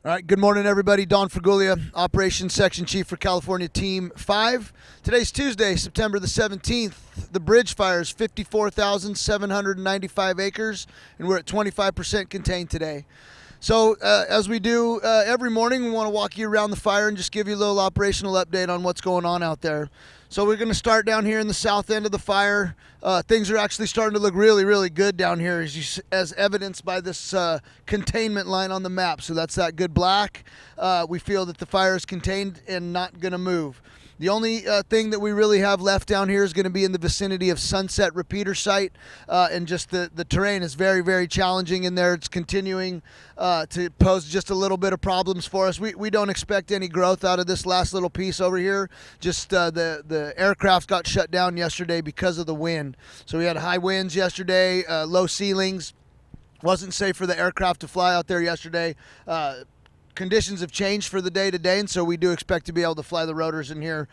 All right, good morning, everybody. Don Fregulia, Operations Section Chief for California Team 5. Today's Tuesday, September the 17th. The bridge fire is 54,795 acres, and we're at 25% contained today. So, as we do every morning, we want to walk you around the fire and just give you a little operational update on what's going on out there. So we're going to start down here in the south end of the fire. Things are actually starting to look really, really good down here, as evidenced by this containment line on the map. So that's that good black. We feel that the fire is contained and not going to move. The only thing that we really have left down here is going to be in the vicinity of Sunset Repeater Site, and just the terrain is very, very challenging in there. It's continuing to pose just a little bit of problems for us. We don't expect any growth out of this last little piece over here. Just the aircraft got shut down yesterday because of the wind. So we had high winds yesterday, low ceilings. Wasn't safe for the aircraft to fly out there yesterday. Conditions have changed for the day today, and so we do expect to be able to fly the rotors in here,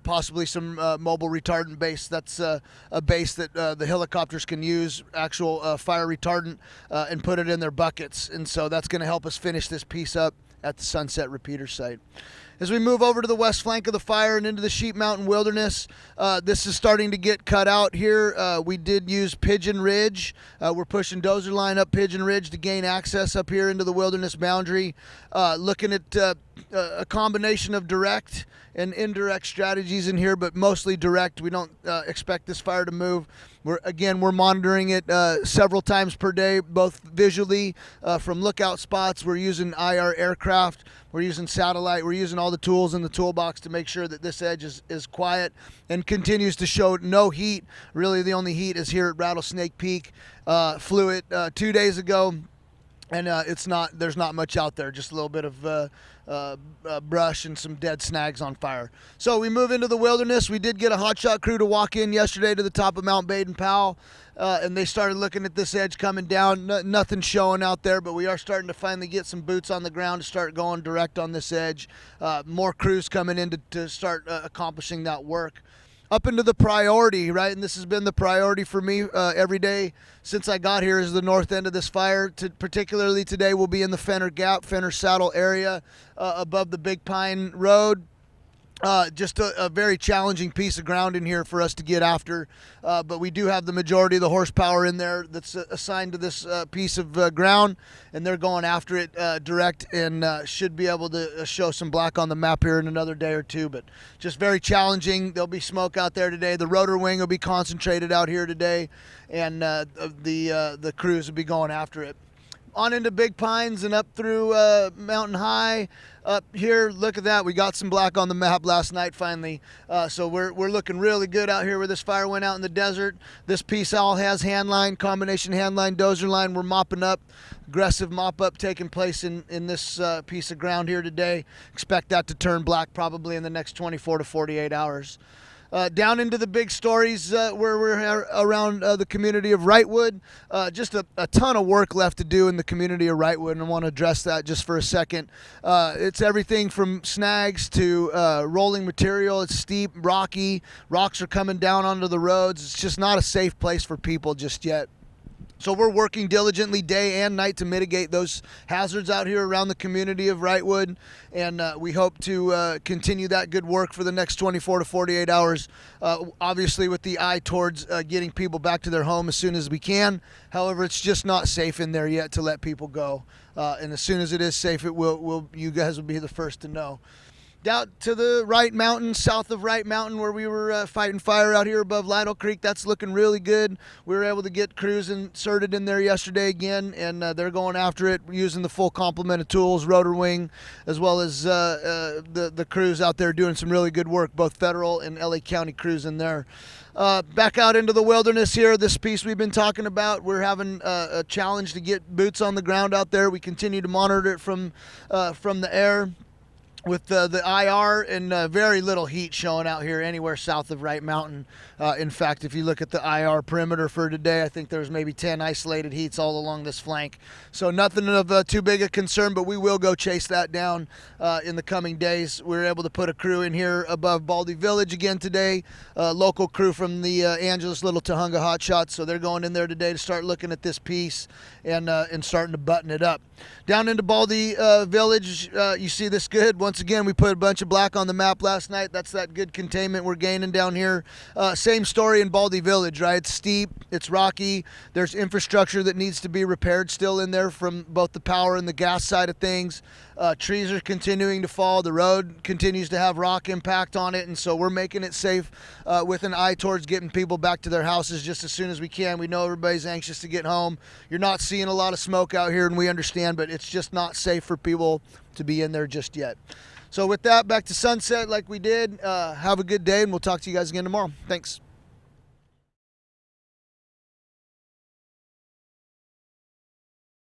possibly some mobile retardant base. That's a base that the helicopters can use, actual fire retardant, and put it in their buckets. And so that's going to help us finish this piece up at the Sunset Repeater Site. As we move over to the west flank of the fire and into the Sheep Mountain Wilderness, this is starting to get cut out here. We did use Pigeon Ridge. We're pushing dozer line up Pigeon Ridge to gain access up here into the wilderness boundary. Looking at a combination of direct and indirect strategies in here, but mostly direct. We don't expect this fire to move. We're monitoring it several times per day, both visually from lookout spots. We're using IR aircraft. We're using satellite. We're using all the tools in the toolbox to make sure that this edge is quiet and continues to show no heat. Really, the only heat is here at Rattlesnake Peak. Flew it 2 days ago, and there's not much out there, just a little bit of brush and some dead snags on fire. So we move into the wilderness. We did get a hotshot crew to walk in yesterday to the top of Mount Baden-Powell, and they started looking at this edge coming down. Nothing showing out there, but we are starting to finally get some boots on the ground to start going direct on this edge. More crews coming in to start accomplishing that work. Up into the priority, right? And this has been the priority for me every day since I got here, is the north end of this fire. Particularly today, we'll be in the Fenner Gap, Fenner Saddle area above the Big Pine Road. Just a very challenging piece of ground in here for us to get after, but we do have the majority of the horsepower in there that's assigned to this piece of ground, and they're going after it direct, and should be able to show some black on the map here in another day or two. But just very challenging. There'll be smoke out there today. The rotor wing will be concentrated out here today, and the crews will be going after it. On into Big Pines and up through Mountain High. Up here, look at that. We got some black on the map last night finally. So we're looking really good out here where this fire went out in the desert. This piece all has handline, combination handline, dozer line. We're mopping up. Aggressive mop up taking place in this piece of ground here today. Expect that to turn black probably in the next 24 to 48 hours. Down into the big stories where we're around the community of Rightwood. Just a ton of work left to do in the community of Rightwood, and I want to address that just for a second. It's everything from snags to rolling material. It's steep, rocky. Rocks are coming down onto the roads. It's just not a safe place for people just yet. So we're working diligently day and night to mitigate those hazards out here around the community of Rightwood, and we hope to continue that good work for the next 24 to 48 hours, obviously with the eye towards getting people back to their home as soon as we can. However, it's just not safe in there yet to let people go, and as soon as it is safe, you guys will be the first to know. Down to the Wright Mountain, south of Wright Mountain, where we were fighting fire out here above Lytle Creek. That's looking really good. We were able to get crews inserted in there yesterday again, and they're going after it using the full complement of tools, rotor wing, as well as the crews out there doing some really good work, both federal and LA County crews in there. Back out into the wilderness here, this piece we've been talking about, we're having a challenge to get boots on the ground out there. We continue to monitor it from the air, with the IR and very little heat showing out here anywhere south of Wright Mountain. In fact, if you look at the IR perimeter for today, I think there's maybe 10 isolated heats all along this flank. So nothing of too big a concern, but we will go chase that down in the coming days. We were able to put a crew in here above Baldi Village again today, local crew from the Angeles Little Tahunga Hotshots. So they're going in there today to start looking at this piece and starting to button it up. Down into Baldi Village, you see this good. Once again, we put a bunch of black on the map last night. That's that good containment we're gaining down here. Same story in Baldi Village, right? It's steep, it's rocky. There's infrastructure that needs to be repaired still in there from both the power and the gas side of things. Trees are continuing to fall. The road continues to have rock impact on it, and so we're making it safe with an eye towards getting people back to their houses just as soon as we can. We know everybody's anxious to get home. You're not seeing a lot of smoke out here, and we understand, but it's just not safe for people to be in there just yet. So with that, back to sunset like we did. Have a good day, and we'll talk to you guys again tomorrow. Thanks.